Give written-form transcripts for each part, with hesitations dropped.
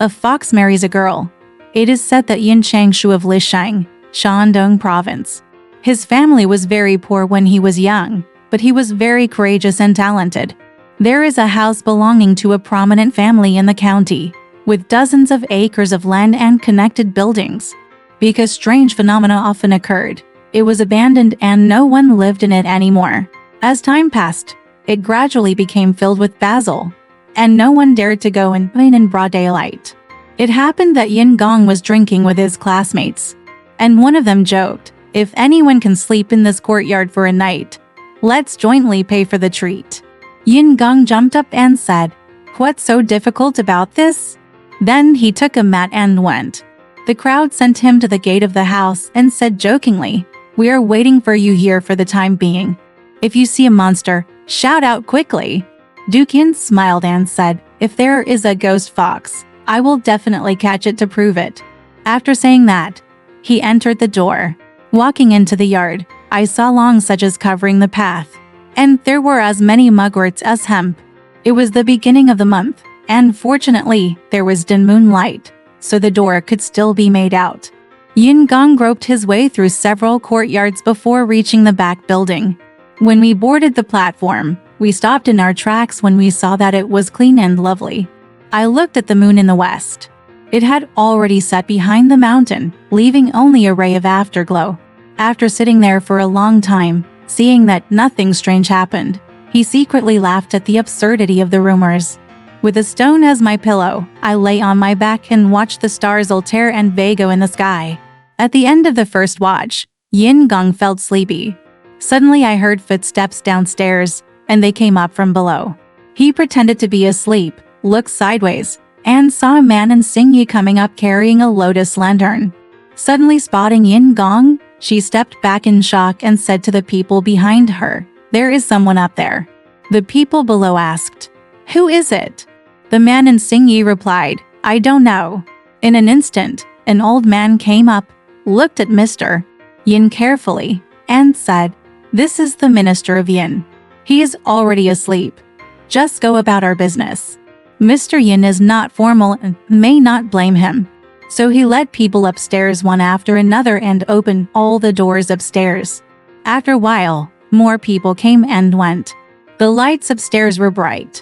A fox marries a girl. It is said that Yin Changshu of Lishang, Shandong province. His family was very poor when he was young, but he was very courageous and talented. There is a house belonging to a prominent family in the county, with dozens of acres of land and connected buildings. Because strange phenomena often occurred, it was abandoned and no one lived in it anymore. As time passed, it gradually became filled with basil, and no one dared to go in broad daylight. It happened that Yin Gong was drinking with his classmates, and one of them joked, "If anyone can sleep in this courtyard for a night, let's jointly pay for the treat." Yin Gong jumped up and said, "What's so difficult about this?" Then he took a mat and went. The crowd sent him to the gate of the house and said jokingly, "We are waiting for you here for the time being. If you see a monster, shout out quickly." Duke Yin smiled and said, "If there is a ghost fox, I will definitely catch it to prove it." After saying that, he entered the door. Walking into the yard, I saw long sedges covering the path, and there were as many mugworts as hemp. It was the beginning of the month, and fortunately, there was dim moonlight, so the door could still be made out. Yin Gong groped his way through several courtyards before reaching the back building. When we boarded the platform, we stopped in our tracks when we saw that it was clean and lovely. I looked at the moon in the west. It had already set behind the mountain, leaving only a ray of afterglow. After sitting there for a long time, seeing that nothing strange happened, he secretly laughed at the absurdity of the rumors. With a stone as my pillow, I lay on my back and watched the stars Altair and Vega in the sky. At the end of the first watch, Yin Gong felt sleepy. Suddenly I heard footsteps downstairs, and they came up from below. He pretended to be asleep, looked sideways, and saw a man in Xingyi coming up carrying a lotus lantern. Suddenly spotting Yin Gong, she stepped back in shock and said to the people behind her, "There is someone up there." The people below asked, "Who is it?" The man in Xingyi replied, "I don't know." In an instant, an old man came up, looked at Mr. Yin carefully, and said, "This is the Minister of Yin. He is already asleep. Just go about our business." Mr. Yin is not formal and may not blame him. So he led people upstairs one after another and opened all the doors upstairs. After a while, more people came and went. The lights upstairs were bright,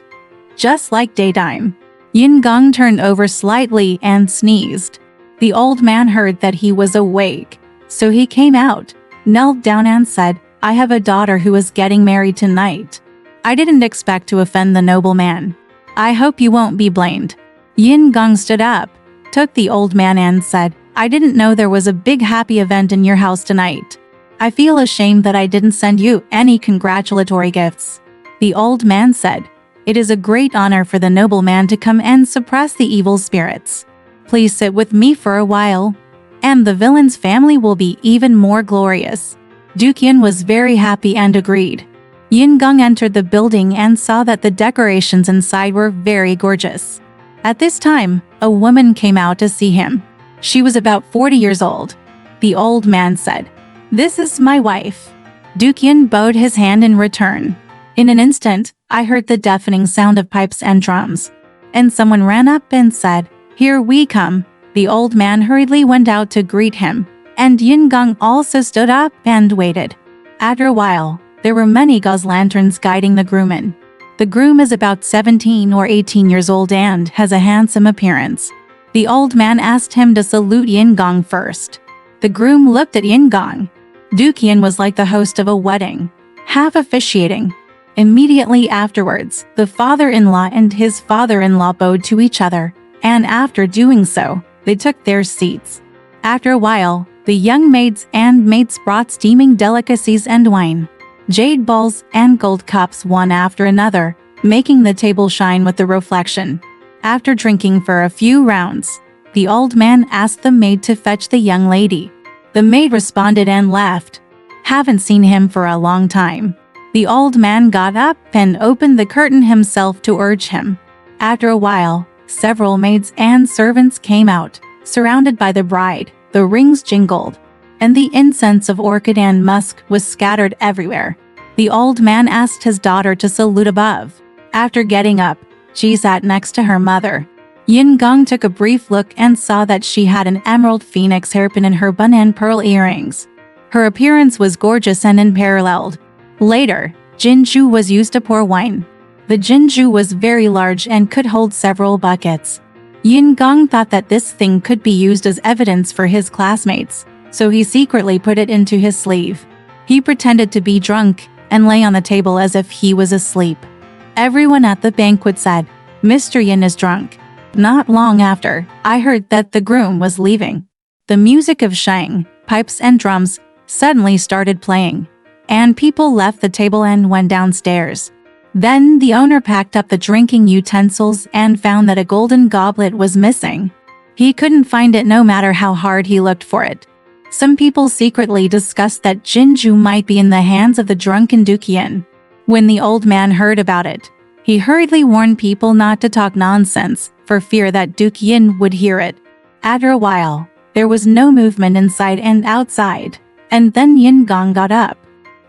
just like daytime. Yin Gong turned over slightly and sneezed. The old man heard that he was awake, so he came out, knelt down and said, "I have a daughter who is getting married tonight. I didn't expect to offend the nobleman. I hope you won't be blamed." Yin Gong stood up, took the old man and said, "I didn't know there was a big happy event in your house tonight. I feel ashamed that I didn't send you any congratulatory gifts." The old man said, "It is a great honor for the nobleman to come and suppress the evil spirits. Please sit with me for a while, and the villain's family will be even more glorious." Duke Yin was very happy and agreed. Yin Gong entered the building and saw that the decorations inside were very gorgeous. At this time, a woman came out to see him. She was about 40 years old. The old man said, "This is my wife." Duke Yin bowed his hand in return. In an instant, I heard the deafening sound of pipes and drums, and someone ran up and said, "Here we come." The old man hurriedly went out to greet him, and Yin Gong also stood up and waited. After a while, there were many gauze lanterns guiding the groom in. The groom is about 17 or 18 years old and has a handsome appearance. The old man asked him to salute Yin Gong first. The groom looked at Yin Gong. Duke Yin was like the host of a wedding, half officiating. Immediately afterwards, the father-in-law and his father-in-law bowed to each other, and after doing so, they took their seats. After a while, the young maids and maids brought steaming delicacies and wine, jade balls and gold cups one after another, making the table shine with the reflection. After drinking for a few rounds, the old man asked the maid to fetch the young lady. The maid responded and left. "Haven't seen him for a long time." The old man got up and opened the curtain himself to urge him. After a while, several maids and servants came out, surrounded by the bride. The rings jingled, and the incense of orchid and musk was scattered everywhere. The old man asked his daughter to salute above. After getting up, she sat next to her mother. Yin Gong took a brief look and saw that she had an emerald phoenix hairpin in her bun and pearl earrings. Her appearance was gorgeous and unparalleled. Later, Jinju was used to pour wine. The Jinju was very large and could hold several buckets. Yin Gong thought that this thing could be used as evidence for his classmates, so he secretly put it into his sleeve. He pretended to be drunk and lay on the table as if he was asleep. Everyone at the banquet said, "Mr. Yin is drunk." Not long after, I heard that the groom was leaving. The music of shang, pipes and drums suddenly started playing, and people left the table and went downstairs. Then the owner packed up the drinking utensils and found that a golden goblet was missing. He couldn't find it no matter how hard he looked for it. Some people secretly discussed that Jinju might be in the hands of the drunken Duke Yin. When the old man heard about it, he hurriedly warned people not to talk nonsense, for fear that Duke Yin would hear it. After a while, there was no movement inside and outside, and then Yin Gong got up.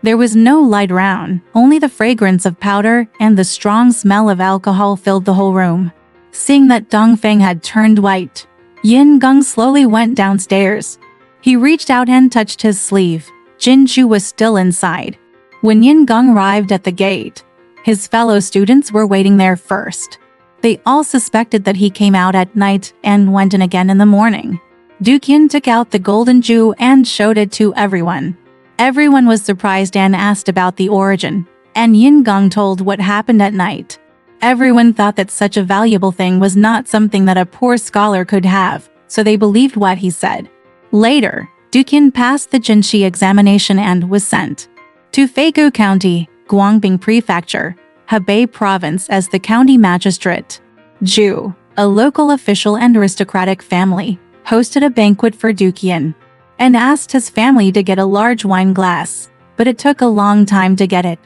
There was no light around, only the fragrance of powder and the strong smell of alcohol filled the whole room. Seeing that Dongfeng had turned white, Yin Gong slowly went downstairs. He reached out and touched his sleeve. Jinju was still inside. When Yin Gong arrived at the gate, his fellow students were waiting there first. They all suspected that he came out at night and went in again in the morning. Duke Yin took out the golden Jew and showed it to everyone. Everyone was surprised and asked about the origin, and Yin Gong told what happened at night. Everyone thought that such a valuable thing was not something that a poor scholar could have, so they believed what he said. Later, Duke Yin passed the Jinshi examination and was sent to Feigu County, Guangbing Prefecture, Hebei Province as the county magistrate. Zhu, a local official and aristocratic family, hosted a banquet for Duke Yin and asked his family to get a large wine glass, but it took a long time to get it.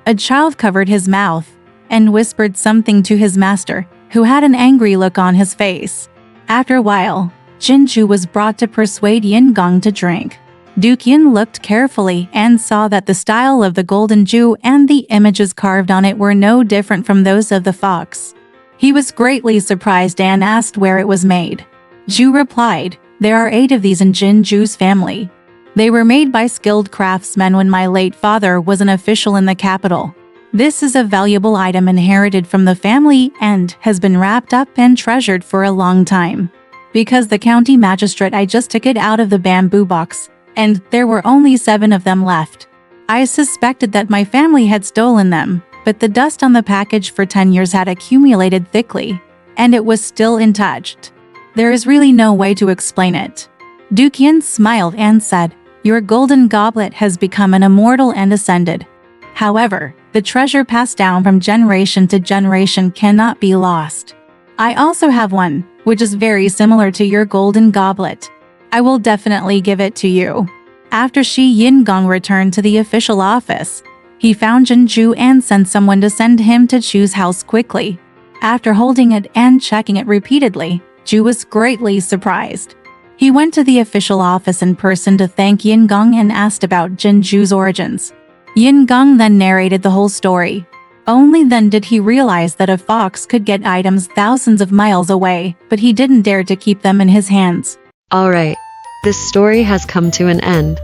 A child covered his mouth and whispered something to his master, who had an angry look on his face. After a while, Jinju was brought to persuade Yin Gong to drink. Duke Yin looked carefully and saw that the style of the golden Jew and the images carved on it were no different from those of the fox. He was greatly surprised and asked where it was made. Zhu replied, "There are 8 of these in Jinju's family. They were made by skilled craftsmen when my late father was an official in the capital. This is a valuable item inherited from the family and has been wrapped up and treasured for a long time. Because the county magistrate, I just took it out of the bamboo box, and there were only 7 of them left. I suspected that my family had stolen them, but the dust on the package for 10 years had accumulated thickly, and it was still untouched. There is really no way to explain it." Duke Yin smiled and said, "Your golden goblet has become an immortal and ascended. However, the treasure passed down from generation to generation cannot be lost. I also have one, which is very similar to your golden goblet. I will definitely give it to you." After Yin Gong returned to the official office, he found Jinju and sent someone to send him to Chu's house quickly. After holding it and checking it repeatedly, Chu was greatly surprised. He went to the official office in person to thank Yin Gong and asked about Jinju's origins. Yin Gong then narrated the whole story. Only then did he realize that a fox could get items thousands of miles away, but he didn't dare to keep them in his hands. Alright, this story has come to an end.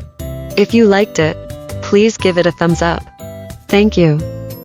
If you liked it, please give it a thumbs up. Thank you.